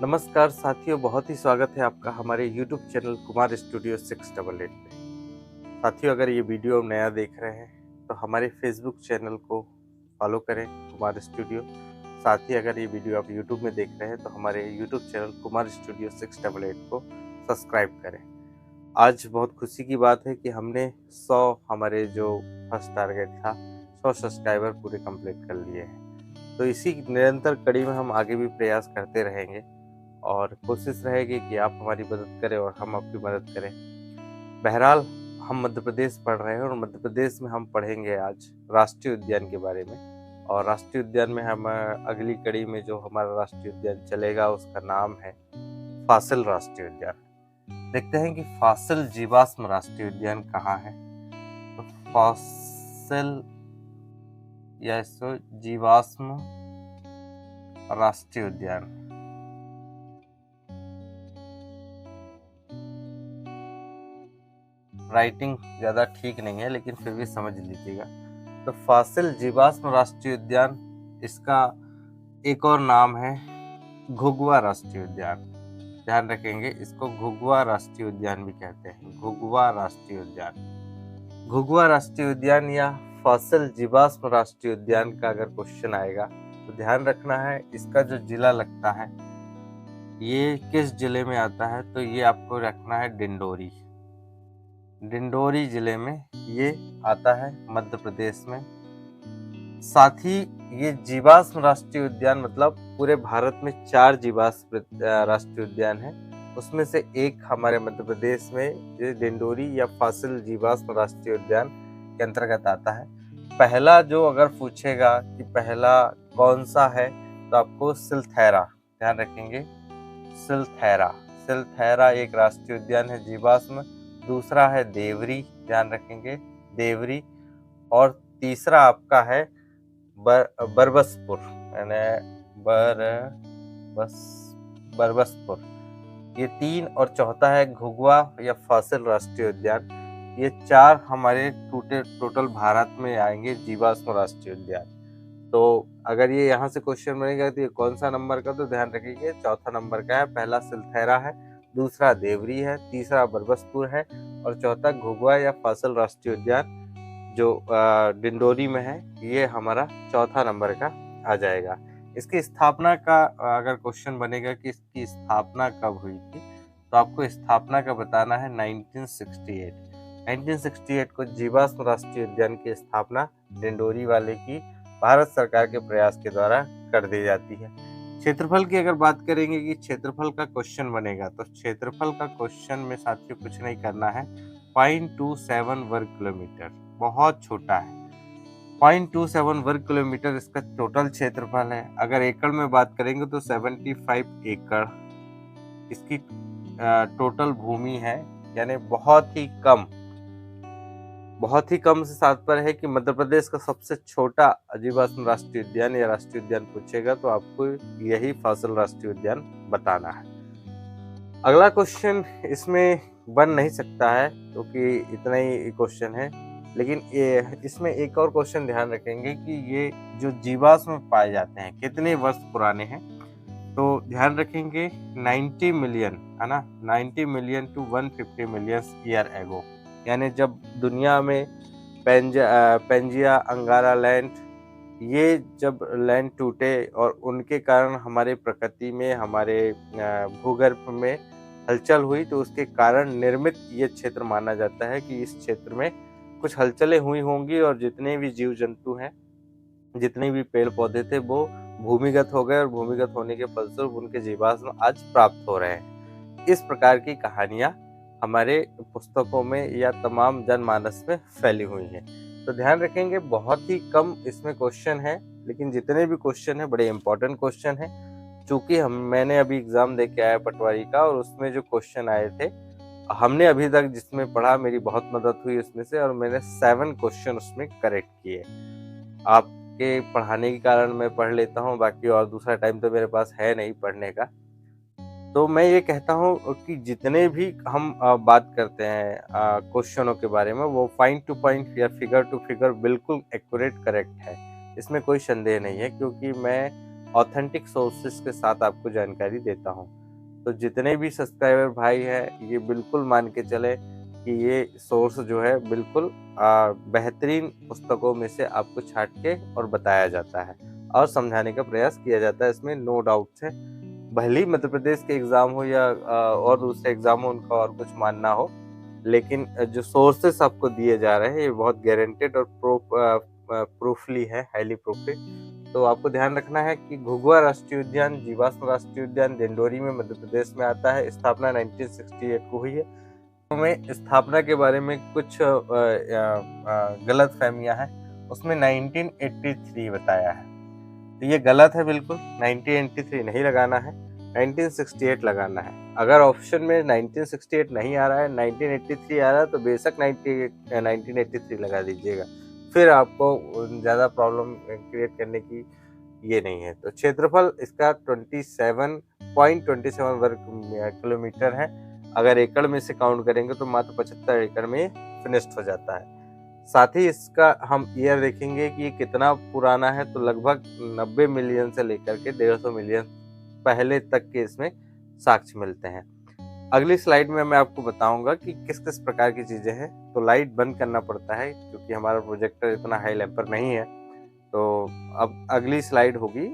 नमस्कार साथियों, बहुत ही स्वागत है आपका हमारे YouTube चैनल कुमार स्टूडियो 688 पे। साथियों, अगर ये वीडियो नया देख रहे हैं तो हमारे Facebook चैनल को फॉलो करें कुमार स्टूडियो। साथ ही अगर ये वीडियो आप YouTube में देख रहे हैं तो हमारे YouTube चैनल कुमार स्टूडियो 688 को सब्सक्राइब करें। आज बहुत खुशी की बात है कि हमने 100 हमारे जो फर्स्ट टारगेट था 100 सब्सक्राइबर पूरे कंप्लीट कर लिए हैं। तो इसी निरंतर कड़ी में हम आगे भी प्रयास करते रहेंगे और कोशिश रहेगी कि आप हमारी मदद करें और हम आपकी मदद करें। बहरहाल, हम मध्य प्रदेश पढ़ रहे हैं और मध्य प्रदेश में हम पढ़ेंगे आज राष्ट्रीय उद्यान के बारे में। और राष्ट्रीय उद्यान में हम अगली कड़ी में जो हमारा राष्ट्रीय उद्यान चलेगा उसका नाम है फासिल राष्ट्रीय उद्यान। देखते हैं कि फासिल जीवाश्म राष्ट्रीय उद्यान कहाँ है। तो फासिल या इसको जीवाश्म राष्ट्रीय उद्यान, राइटिंग ज़्यादा ठीक नहीं है लेकिन फिर भी समझ लीजिएगा। तो फासिल जीवाश्म राष्ट्रीय उद्यान, इसका एक और नाम है घुघुआ राष्ट्रीय उद्यान। ध्यान रखेंगे, इसको घुघुआ राष्ट्रीय उद्यान भी कहते हैं। घुघुआ राष्ट्रीय उद्यान, घुघुआ राष्ट्रीय उद्यान या फासिल जीवाश्म राष्ट्रीय उद्यान का अगर क्वेश्चन आएगा तो ध्यान रखना है इसका जो जिला लगता है ये किस जिले में आता है। तो ये आपको रखना है डिंडोरी। डिंडोरी जिले में ये आता है मध्य प्रदेश में। साथ ही ये जीवाश्म राष्ट्रीय उद्यान मतलब पूरे भारत में 4 जीवाश्म राष्ट्रीय उद्यान है, उसमें से एक हमारे मध्य प्रदेश में ये डिंडोरी या फासिल जीवाश्म राष्ट्रीय उद्यान के अंतर्गत आता है। पहला जो अगर पूछेगा कि पहला कौन सा है तो आपको सिलथैरा, ध्यान रखेंगे सिलथैरा। सिलथैरा एक राष्ट्रीय उद्यान है जीवाश्म। दूसरा है देवरी, ध्यान रखेंगे देवरी। और तीसरा आपका है बरबसपुर, यानी बरबसपुर। ये 3 और चौथा है घुघुआ या फासिल राष्ट्रीय उद्यान। ये 4 हमारे टोटल भारत में आएंगे जीवाश्म राष्ट्रीय उद्यान। तो अगर ये यहाँ से क्वेश्चन बनेगा तो ये कौन सा नंबर का, तो ध्यान रखिए चौथा नंबर का है। पहला सिलथैरा है, दूसरा देवरी है, तीसरा बरबसपुर है और चौथा घुघुआ या फासिल राष्ट्रीय उद्यान जो डिंडोरी में है, ये हमारा चौथा नंबर का आ जाएगा। इसकी स्थापना का अगर क्वेश्चन बनेगा कि इसकी स्थापना कब हुई थी तो आपको स्थापना का बताना है 1968। 1968 को जीवाश्म राष्ट्रीय उद्यान की स्थापना डिंडोरी वाले की भारत सरकार के प्रयास के द्वारा कर दी जाती है। क्षेत्रफल की अगर बात करेंगे कि क्षेत्रफल का क्वेश्चन बनेगा तो क्षेत्रफल का क्वेश्चन में साथियों कुछ नहीं करना है। 0.27 वर्ग किलोमीटर, बहुत छोटा है। 0.27 वर्ग किलोमीटर इसका टोटल क्षेत्रफल है। अगर एकड़ में बात करेंगे तो 75 एकड़ इसकी टोटल भूमि है, यानी बहुत ही कम से तात्पर्य है कि मध्य प्रदेश का सबसे छोटा जीवाश्म राष्ट्रीय उद्यान या राष्ट्रीय उद्यान पूछेगा तो आपको यही फासिल राष्ट्रीय उद्यान बताना है। अगला क्वेश्चन इसमें बन नहीं सकता है क्योंकि इतना ही क्वेश्चन है, लेकिन इसमें एक और क्वेश्चन ध्यान रखेंगे कि ये जो जीवाश्म पाए जाते हैं कितने वर्ष पुराने हैं। तो ध्यान रखेंगे 90 मिलियन है ना, 90 million to 150 million year ago, यानी जब दुनिया में पेंजिया अंगारा लैंड, ये जब लैंड टूटे और उनके कारण हमारे प्रकृति में हमारे भूगर्भ में हलचल हुई तो उसके कारण निर्मित ये क्षेत्र माना जाता है कि इस क्षेत्र में कुछ हलचलें हुई होंगी और जितने भी जीव जंतु हैं, जितने भी पेड़ पौधे थे वो भूमिगत हो गए और भूमिगत होने के फलस्वरूप उनके जीवाश्म आज प्राप्त हो रहे हैं। इस प्रकार की कहानियाँ हमारे पुस्तकों में या तमाम जनमानस में फैली हुई हैं। तो ध्यान रखेंगे बहुत ही कम इसमें क्वेश्चन है, लेकिन जितने भी क्वेश्चन है बड़े इंपॉर्टेंट क्वेश्चन है। चूंकि मैंने अभी एग्जाम दे के आया पटवारी का और उसमें जो क्वेश्चन आए थे हमने अभी तक जिसमें पढ़ा मेरी बहुत मदद हुई उसमें से, और मैंने 7 क्वेश्चन उसमें करेक्ट किए। आपके पढ़ाने के कारण मैं पढ़ लेता हूँ, बाकी और दूसरा टाइम तो मेरे पास है नहीं पढ़ने का। तो मैं ये कहता हूँ कि जितने भी हम बात करते हैं क्वेश्चनों के बारे में वो पॉइंट टू पॉइंट या फिगर टू फिगर बिल्कुल एक्यूरेट करेक्ट है, इसमें कोई संदेह नहीं है। क्योंकि मैं ऑथेंटिक सोर्सेस के साथ आपको जानकारी देता हूँ। तो जितने भी सब्सक्राइबर भाई हैं, ये बिल्कुल मान के चले कि ये सोर्स जो है बिल्कुल बेहतरीन पुस्तकों में से आपको छाँट के और बताया जाता है और समझाने का प्रयास किया जाता है, इसमें नो डाउट्स है। भले ही मध्य प्रदेश के एग्ज़ाम हो या और दूसरे एग्ज़ाम हो, उनका और कुछ मानना हो, लेकिन जो सोर्सेस आपको दिए जा रहे हैं ये बहुत गारंटेड और प्रूफली है, हाईली प्रूफली। तो आपको ध्यान रखना है कि घुघुआ राष्ट्रीय उद्यान, जीवाश्म राष्ट्रीय उद्यान दिंडोरी में मध्य प्रदेश में आता है। स्थापना 1968 को हुई है। में स्थापना के बारे में कुछ गलत फहमियाँ हैं, उसमें 1983 बताया है, तो ये गलत है बिल्कुल। 1983 नहीं लगाना है, 1968 लगाना है। अगर ऑप्शन में 1968 नहीं आ रहा है, 1983 आ रहा है, तो बेशक 1983 लगा दीजिएगा, फिर आपको ज़्यादा प्रॉब्लम क्रिएट करने की ये नहीं है। तो क्षेत्रफल इसका 27.27 वर्ग किलोमीटर है। अगर एकड़ में से काउंट करेंगे तो मात्र 75 एकड़ में फिनिश्ड हो जाता है। साथ ही इसका हम ईयर देखेंगे कि ये कितना पुराना है, तो लगभग 90 मिलियन से लेकर के 150 मिलियन पहले तक के इसमें साक्ष्य मिलते हैं। अगली स्लाइड में मैं आपको बताऊंगा कि किस किस प्रकार की चीज़ें हैं। तो लाइट बंद करना पड़ता है क्योंकि हमारा प्रोजेक्टर इतना हाई लेवल पर नहीं है। तो अब अगली स्लाइड होगी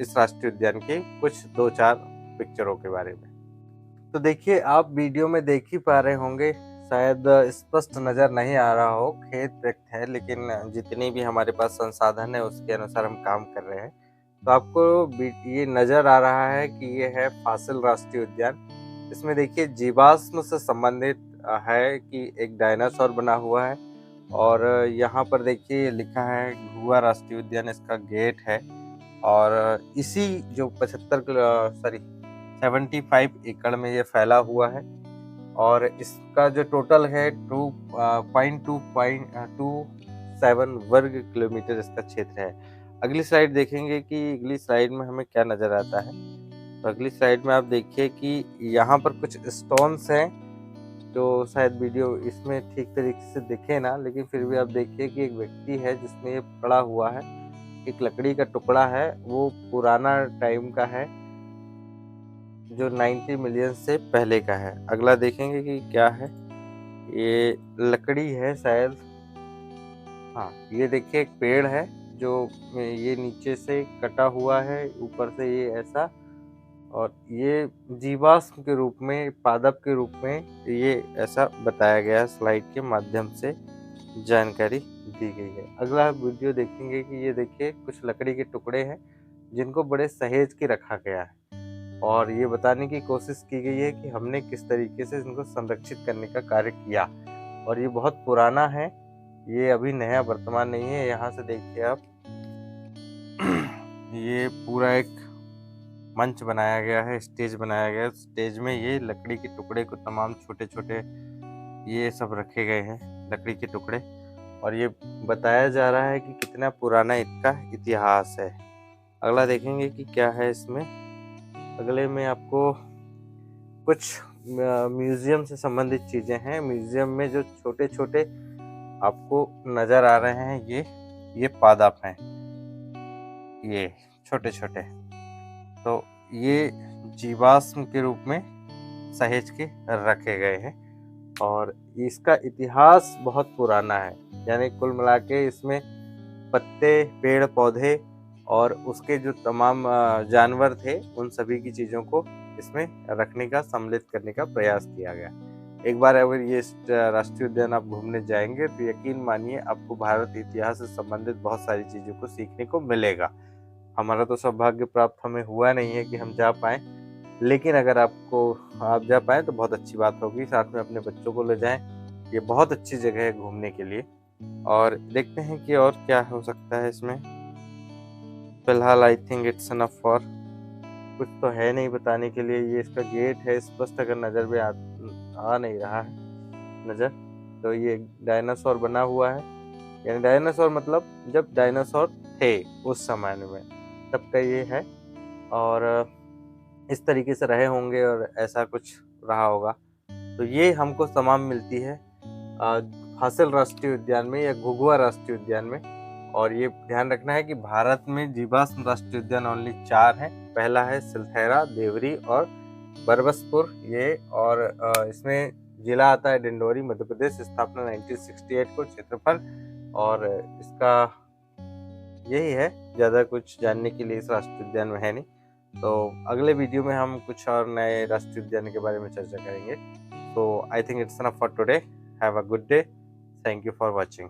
इस राष्ट्रीय उद्यान के कुछ 2-4 पिक्चरों के बारे में। तो देखिए, आप वीडियो में देख ही पा रहे होंगे, शायद स्पष्ट नज़र नहीं आ रहा हो, खेत व्यक्त है, लेकिन जितनी भी हमारे पास संसाधन है उसके अनुसार हम काम कर रहे हैं। तो आपको ये नज़र आ रहा है कि ये है फासिल राष्ट्रीय उद्यान। इसमें देखिए जीवाश्म से संबंधित है कि एक डायनासोर बना हुआ है, और यहाँ पर देखिए लिखा है घुघुआ राष्ट्रीय उद्यान, इसका गेट है। और इसी जो 75 एकड़ में ये फैला हुआ है, और इसका जो टोटल है 2.227 वर्ग किलोमीटर इसका क्षेत्र है। अगली स्लाइड देखेंगे कि अगली स्लाइड में हमें क्या नज़र आता है। तो अगली स्लाइड में आप देखिए कि यहाँ पर कुछ स्टोन्स हैं, जो शायद वीडियो इसमें ठीक तरीके से दिखे ना, लेकिन फिर भी आप देखिए कि एक व्यक्ति है जिसने ये पकड़ा हुआ है। एक लकड़ी का टुकड़ा है, वो पुराना टाइम का है, जो 90 मिलियन से पहले का है। अगला देखेंगे कि क्या है, ये लकड़ी है शायद। हाँ, ये देखिए एक पेड़ है जो ये नीचे से कटा हुआ है, ऊपर से ये ऐसा, और ये जीवाश्म के रूप में, पादप के रूप में ये ऐसा बताया गया है, स्लाइड के माध्यम से जानकारी दी गई है। अगला वीडियो देखेंगे कि ये देखिए कुछ लकड़ी के टुकड़े हैं जिनको बड़े सहेज के रखा गया है, और ये बताने की कोशिश की गई है कि हमने किस तरीके से इनको संरक्षित करने का कार्य किया। और ये बहुत पुराना है, ये अभी नया वर्तमान नहीं है। यहाँ से देखिए आप ये पूरा एक मंच बनाया गया है, स्टेज बनाया गया है। स्टेज में ये लकड़ी के टुकड़े को तमाम छोटे छोटे ये सब रखे गए हैं, लकड़ी के टुकड़े, और ये बताया जा रहा है कि कितना पुराना इसका इतिहास है। अगला देखेंगे कि क्या है इसमें। अगले में आपको कुछ म्यूजियम से संबंधित चीज़ें हैं। म्यूजियम में जो छोटे छोटे आपको नज़र आ रहे हैं, ये पादप हैं, ये छोटे छोटे, तो ये जीवाश्म के रूप में सहेज के रखे गए हैं, और इसका इतिहास बहुत पुराना है। यानी कुल मिला के इसमें पत्ते, पेड़ पौधे और उसके जो तमाम जानवर थे, उन सभी की चीज़ों को इसमें रखने का, सम्मिलित करने का प्रयास किया गया। एक बार अगर ये राष्ट्रीय उद्यान आप घूमने जाएंगे तो यकीन मानिए आपको भारत इतिहास से संबंधित बहुत सारी चीज़ों को सीखने को मिलेगा। हमारा तो सौभाग्य प्राप्त हमें हुआ नहीं है कि हम जा पाएँ, लेकिन अगर आप जा पाएँ तो बहुत अच्छी बात होगी। साथ में अपने बच्चों को ले जाएँ, ये बहुत अच्छी जगह है घूमने के लिए। और देखते हैं कि और क्या हो सकता है इसमें। फिलहाल I think it's enough for, कुछ तो है नहीं बताने के लिए। ये इसका गेट है, स्पष्ट अगर नज़र में आ नहीं रहा है नज़र, तो ये डायनासोर बना हुआ है। यानी डायनासोर मतलब जब डायनासोर थे उस समय में, तब का ये है, और इस तरीके से रहे होंगे और ऐसा कुछ रहा होगा। तो ये हमको तमाम मिलती है फासिल राष्ट्रीय उद्यान में या घुघुआ राष्ट्रीय उद्यान में। और ये ध्यान रखना है कि भारत में जीवाश्म राष्ट्रीय उद्यान ओनली 4 हैं। पहला है सिलथैरा, देवरी और बरबसपुर ये, और इसमें जिला आता है डिंडोरी, मध्य प्रदेश। स्थापना 1968 को। क्षेत्रफल और इसका यही है, ज़्यादा कुछ जानने के लिए इस राष्ट्रीय उद्यान में है नहीं। तो अगले वीडियो में हम कुछ और नए राष्ट्रीय उद्यान के बारे में चर्चा करेंगे। So I think it's enough for today. Have a good day. Thank you for watching.